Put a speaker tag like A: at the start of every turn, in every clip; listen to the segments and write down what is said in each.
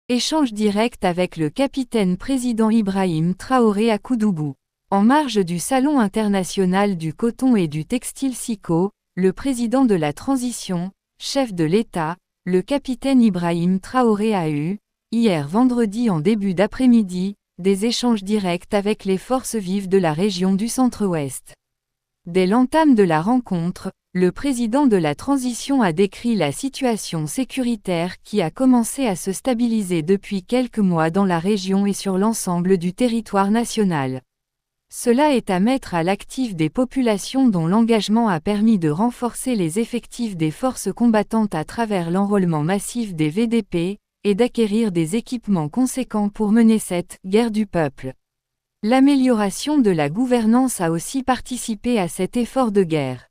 A: Échange direct avec le capitaine-président Ibrahim Traoré à Koudougou. En marge du Salon international du coton et du textile SICO, le président de la transition, chef de l'État, le capitaine Ibrahim Traoré a eu, hier vendredi en début d'après-midi, des échanges directs avec les forces vives de la région du Centre-Ouest. Dès l'entame de la rencontre, le président de la transition a décrit la situation sécuritaire qui a commencé à se stabiliser depuis quelques mois dans la région et sur l'ensemble du territoire national. Cela est à mettre à l'actif des populations dont l'engagement a permis de renforcer les effectifs des forces combattantes à travers l'enrôlement massif des VDP, et d'acquérir des équipements conséquents pour mener cette « guerre du peuple ». L'amélioration de la gouvernance a aussi participé à cet effort de guerre.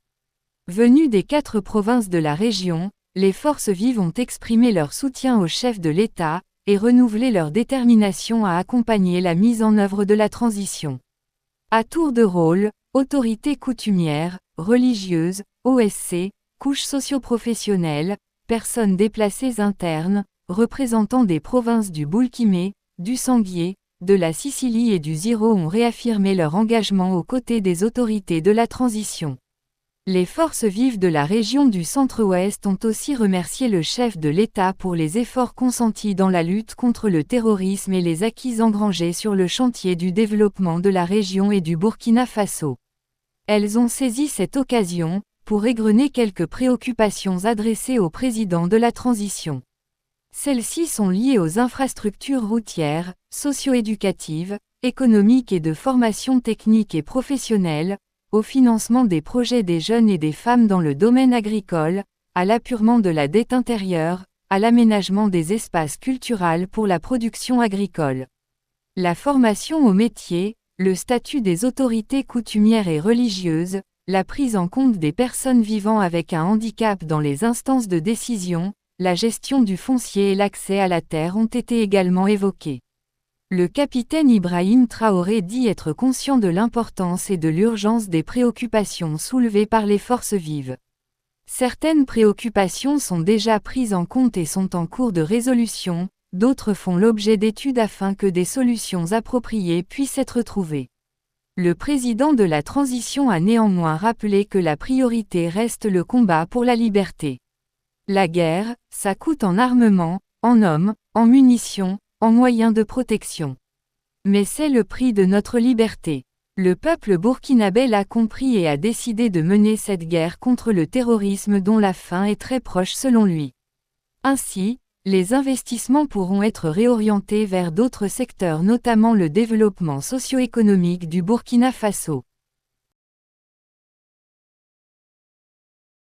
A: Venus des 4 provinces de la région, les forces vives ont exprimé leur soutien au chef de l'État, et renouvelé leur détermination à accompagner la mise en œuvre de la transition. À tour de rôle, autorités coutumières, religieuses, OSC, couches socio-professionnelles, personnes déplacées internes, représentants des provinces du Boulkimé, du Sanguier, de la Sicilie et du Ziro ont réaffirmé leur engagement aux côtés des autorités de la transition. Les forces vives de la région du Centre-Ouest ont aussi remercié le chef de l'État pour les efforts consentis dans la lutte contre le terrorisme et les acquis engrangés sur le chantier du développement de la région et du Burkina Faso. Elles ont saisi cette occasion, pour égrener quelques préoccupations adressées au président de la transition. Celles-ci sont liées aux infrastructures routières, socio-éducatives, économiques et de formation technique et professionnelle, au financement des projets des jeunes et des femmes dans le domaine agricole, à l'apurement de la dette intérieure, à l'aménagement des espaces culturels pour la production agricole. La formation au métier, le statut des autorités coutumières et religieuses, la prise en compte des personnes vivant avec un handicap dans les instances de décision, la gestion du foncier et l'accès à la terre ont été également évoqués. Le capitaine Ibrahim Traoré dit être conscient de l'importance et de l'urgence des préoccupations soulevées par les forces vives. Certaines préoccupations sont déjà prises en compte et sont en cours de résolution, d'autres font l'objet d'études afin que des solutions appropriées puissent être trouvées. Le président de la transition a néanmoins rappelé que la priorité reste le combat pour la liberté. La guerre, ça coûte en armement, en hommes, en munitions, en moyens de protection. Mais c'est le prix de notre liberté. Le peuple burkinabé l'a compris et a décidé de mener cette guerre contre le terrorisme dont la fin est très proche selon lui. Ainsi, les investissements pourront être réorientés vers d'autres secteurs, notamment le développement socio-économique du Burkina Faso.